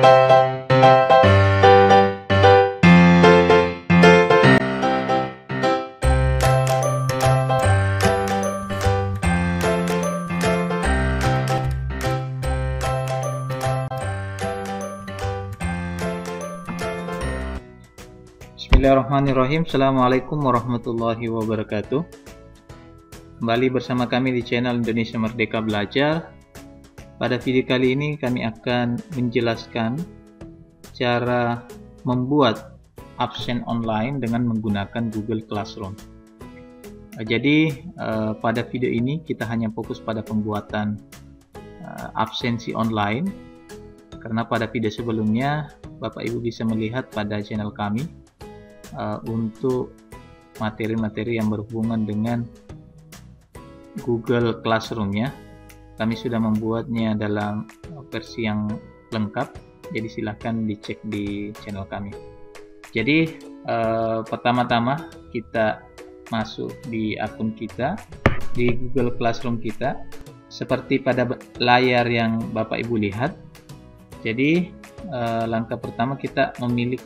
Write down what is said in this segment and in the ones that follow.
Bismillahirrahmanirrahim. Assalamualaikum warahmatullahi wabarakatuh. Kembali bersama kami di channel Indonesia Merdeka Belajar. Pada video kali ini kami akan menjelaskan cara membuat absen online dengan menggunakan Google Classroom. Jadi pada video ini kita hanya fokus pada pembuatan absensi online, karena pada video sebelumnya Bapak Ibu bisa melihat pada channel kami untuk materi-materi yang berhubungan dengan Google Classroom ya. Kami sudah membuatnya dalam versi yang lengkap, jadi silahkan dicek di channel kami. Jadi pertama-tama kita masuk di akun kita di Google Classroom kita, seperti pada layar yang Bapak Ibu lihat. Jadi langkah pertama kita memilih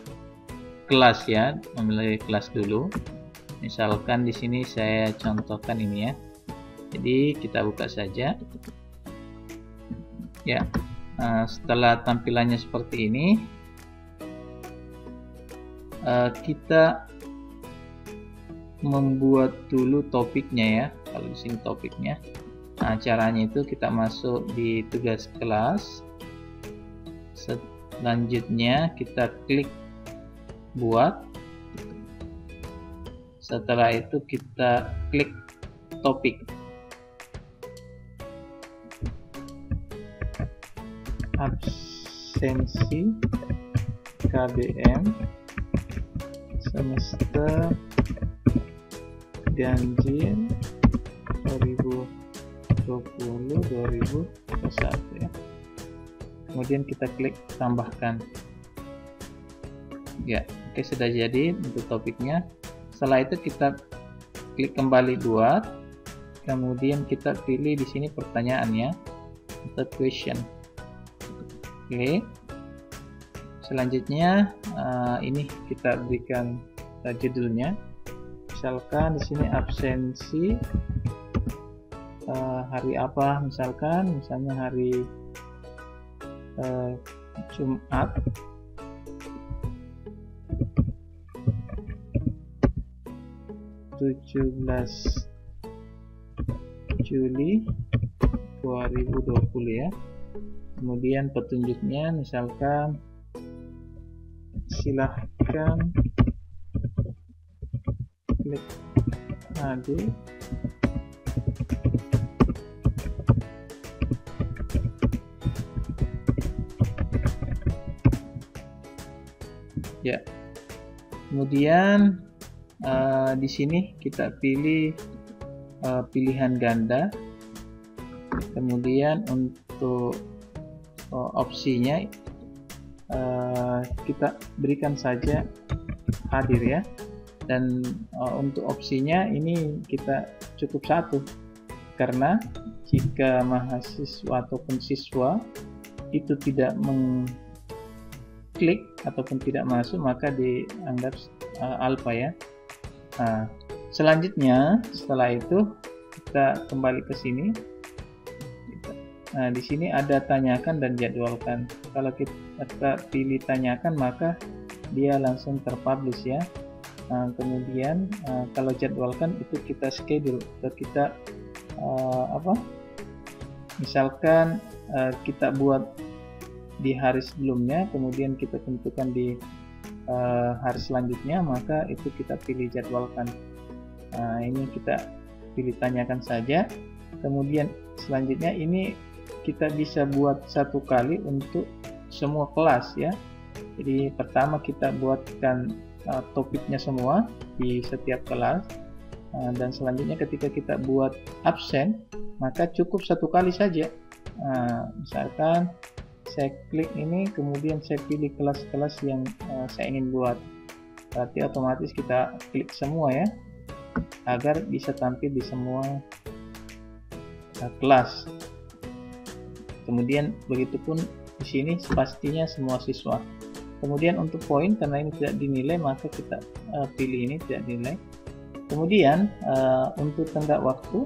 kelas ya, memilih kelas dulu. Misalkan di sini saya contohkan ini ya. Jadi kita buka saja. Ya, setelah tampilannya seperti ini, kita membuat dulu topiknya ya. Kalau di sini topiknya, nah caranya itu kita masuk di tugas kelas. Selanjutnya kita klik buat. Setelah itu kita klik topik. Absensi KBM semester ganjil 2020-2021 ya. Kemudian kita klik tambahkan. Ya, oke, sudah jadi untuk topiknya. Setelah itu kita klik kembali buat, kemudian kita pilih di sini pertanyaannya atau question. Oke. Selanjutnya ini kita berikan judulnya. Misalkan di sini absensi hari apa, misalnya hari Jumat. 17 Juli 2020 ya. Kemudian petunjuknya misalkan silahkan klik aduh ya. Kemudian di sini kita pilih pilihan ganda. Kemudian untuk opsinya kita berikan saja hadir ya. Dan untuk opsinya ini kita cukup satu, karena jika mahasiswa ataupun siswa itu tidak mengklik ataupun tidak masuk, maka dianggap alpha ya. Nah, selanjutnya setelah itu kita kembali ke sini. Nah, di sini ada tanyakan dan jadwalkan. Kalau kita pilih tanyakan, maka dia langsung terpublish ya. Nah, kemudian kalau jadwalkan itu kita schedule atau kita misalkan kita buat di hari sebelumnya, kemudian kita tentukan di hari selanjutnya, maka itu kita pilih jadwalkan. Nah, ini kita pilih tanyakan saja. Kemudian selanjutnya ini kita bisa buat satu kali untuk semua kelas ya. Jadi pertama kita buatkan topiknya semua di setiap kelas, dan selanjutnya ketika kita buat absen, maka cukup satu kali saja. Misalkan saya klik ini, kemudian saya pilih kelas-kelas yang saya ingin buat, berarti otomatis kita klik semua ya, agar bisa tampil di semua kelas. Kemudian begitupun di sini pastinya semua siswa. Kemudian untuk poin, karena ini tidak dinilai, maka kita pilih ini tidak dinilai. Kemudian untuk tenggat waktu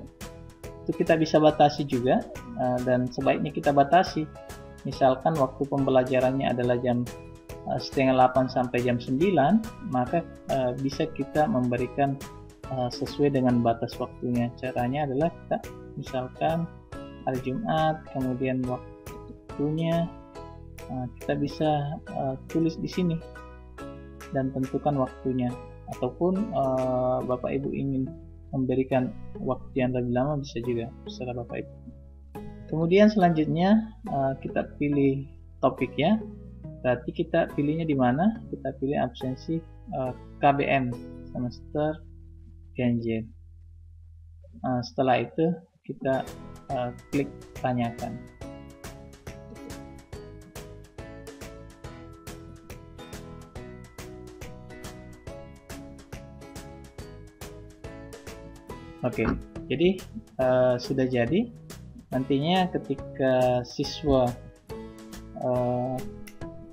itu kita bisa batasi juga, dan sebaiknya kita batasi. Misalkan waktu pembelajarannya adalah jam 7:30 sampai jam 9, maka bisa kita memberikan sesuai dengan batas waktunya. Caranya adalah kita misalkan hari Jumat, kemudian waktunya kita bisa tulis di sini dan tentukan waktunya. Ataupun Bapak Ibu ingin memberikan waktu yang lebih lama, bisa juga, terserah Bapak Ibu. Kemudian selanjutnya kita pilih topik ya. Berarti kita pilihnya di mana? Kita pilih absensi KBM, semester ganjil. Setelah itu kita klik tanyakan. Oke, jadi sudah jadi. Nantinya ketika siswa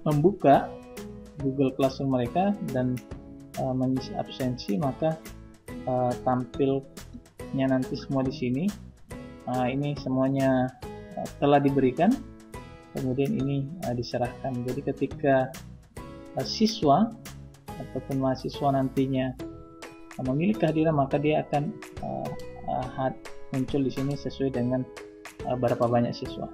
membuka Google Classroom mereka dan mengisi absensi, maka tampilnya nanti semua di sini. Ini semuanya telah diberikan, kemudian ini diserahkan. Jadi ketika siswa ataupun mahasiswa nantinya memilih kehadiran, maka dia akan muncul di sini sesuai dengan berapa banyak siswa.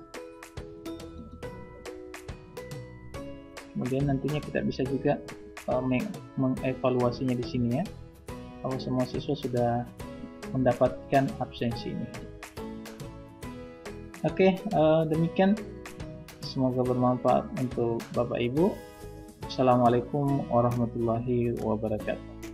Kemudian nantinya kita bisa juga mengevaluasinya di sini ya, bahwa semua siswa sudah mendapatkan absensi ini. Oke, demikian. Semoga bermanfaat untuk Bapak Ibu. Assalamualaikum warahmatullahi wabarakatuh.